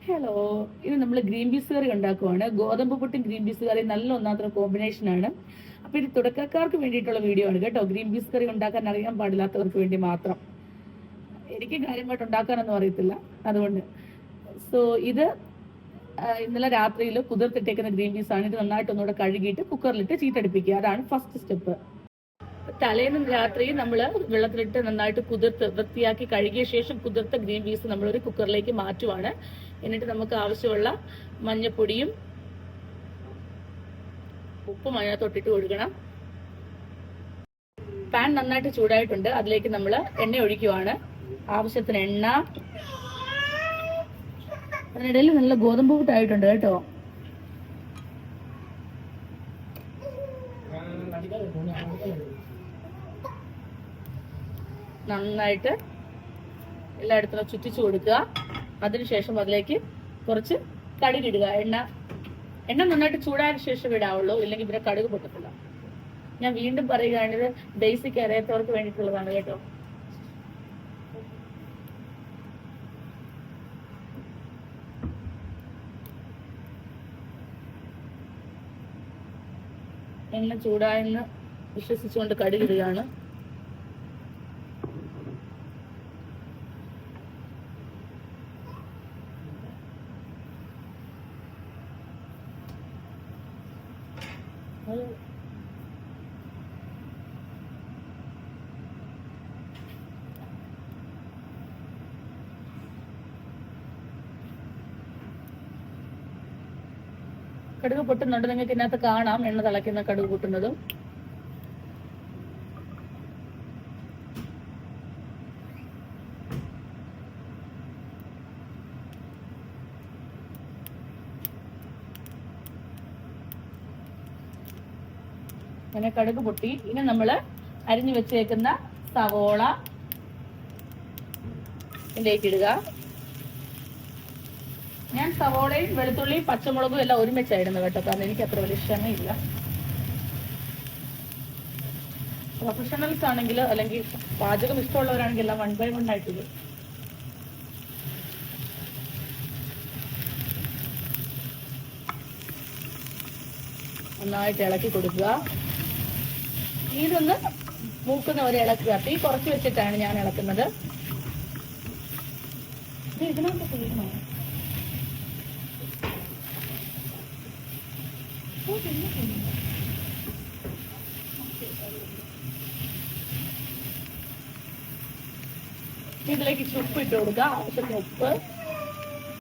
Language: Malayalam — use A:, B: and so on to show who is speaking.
A: ഹലോ, ഇത് നമ്മൾ ഗ്രീൻ പീസ് കറി ഉണ്ടാക്കുവാണ്. ഗോതമ്പ് പുട്ടും ഗ്രീൻ പീസ് കറി നല്ല ഒന്നാമത്തെ കോമ്പിനേഷൻ ആണ്. അപ്പൊ ഇത് തുടക്കക്കാർക്ക് വേണ്ടിയിട്ടുള്ള വീഡിയോ ആണ് കേട്ടോ. ഗ്രീൻ പീസ് കറി ഉണ്ടാക്കാൻ അറിയാൻ പാടില്ലാത്തവർക്ക് വേണ്ടി മാത്രം. എനിക്ക് കാര്യമായിട്ട് ഉണ്ടാക്കാനൊന്നും അറിയത്തില്ല, അതുകൊണ്ട്. സോ ഇത് ഇന്നലെ രാത്രിയിൽ കുതിർത്തിട്ടേക്കുന്ന ഗ്രീൻ പീസ് ആണ്. ഇത് നന്നായിട്ട് ഒന്നുകൂടെ കഴുകിയിട്ട് കുക്കറിലിട്ട് ചീറ്റടിപ്പിക്കുക. അതാണ് ഫസ്റ്റ് സ്റ്റെപ്പ്. തലേന്ന് രാത്രി നമ്മൾ വെള്ളത്തിലിട്ട് നന്നായിട്ട് കുതിർത്ത് വൃത്തിയാക്കി കഴുകിയ ശേഷം കുതിർത്ത ഗ്രീൻ പീസ് നമ്മളൊരു കുക്കറിലേക്ക് മാറ്റുവാണ്. എന്നിട്ട് നമുക്ക് ആവശ്യമുള്ള മഞ്ഞപ്പൊടിയും ഉപ്പും അതിനകത്തൊട്ടിട്ട് കൊടുക്കണം. പാൻ നന്നായിട്ട് ചൂടായിട്ടുണ്ട്. അതിലേക്ക് നമ്മൾ എണ്ണ ഒഴിക്കുവാണ്. ആവശ്യത്തിന് എണ്ണ. അതിനിടയിൽ നല്ല ഗോതമ്പ് പുട്ടായിട്ടുണ്ട് കേട്ടോ. നന്നായിട്ട് എല്ലായിടത്തും ചുറ്റിച്ചു കൊടുക്കുക. അതിനുശേഷം അതിലേക്ക് കുറച്ച് കടുകിടുക. എണ്ണ നന്നായിട്ട് ചൂടായ ശേഷം ഇടാവുള്ളൂ, ഇല്ലെങ്കിൽ പിന്നെ കടുക് പൊട്ടത്തില്ല. ഞാൻ വീണ്ടും പറയുകയാണിത് ബേസിക് അറിയാത്തവർക്ക് വേണ്ടിയിട്ടുള്ളതാണ് കേട്ടോ. എണ്ണ ചൂടായെന്ന് വിശ്വസിച്ചുകൊണ്ട് കടുകിടുകയാണ്. കടുക് പൊട്ടുന്നുണ്ട്. നിങ്ങൾക്ക് ഇതിനകത്ത് കാണാം എണ്ണ തിളയ്ക്കുന്ന കടുക് പൊട്ടുന്നതും. അങ്ങനെ കടുക് പൊട്ടി. ഇനി നമ്മൾ അരിഞ്ഞു വെച്ചേക്കുന്ന സവോള ഇതിലേക്ക് ഇടുക. ഞാൻ സവോളയും വെളുത്തുള്ളിയും പച്ചമുളകും എല്ലാം ഒരുമിച്ചായിരുന്നു കേട്ടോ, കാരണം എനിക്ക് അത്ര വലിയ ക്ഷമയില്ല. പ്രൊഫഷണൽസ് ആണെങ്കിൽ അല്ലെങ്കിൽ പാചകം ഇഷ്ടമുള്ളവരാണെങ്കിൽ എല്ലാം 1 by 1 ആയിട്ടില്ല. നന്നായിട്ട് ഇളക്കി കൊടുക്കുക. ഇതൊന്ന് മൂക്കുന്നവരെ ഇളക്കുക. തീ കുറച്ച് വെച്ചിട്ടാണ് ഞാൻ ഇളക്കുന്നത്. ഇതിലേക്ക് ഉപ്പ് ഇട്ട് കൊടുക്കുക. ആവശ്യത്തിന് ഉപ്പ്.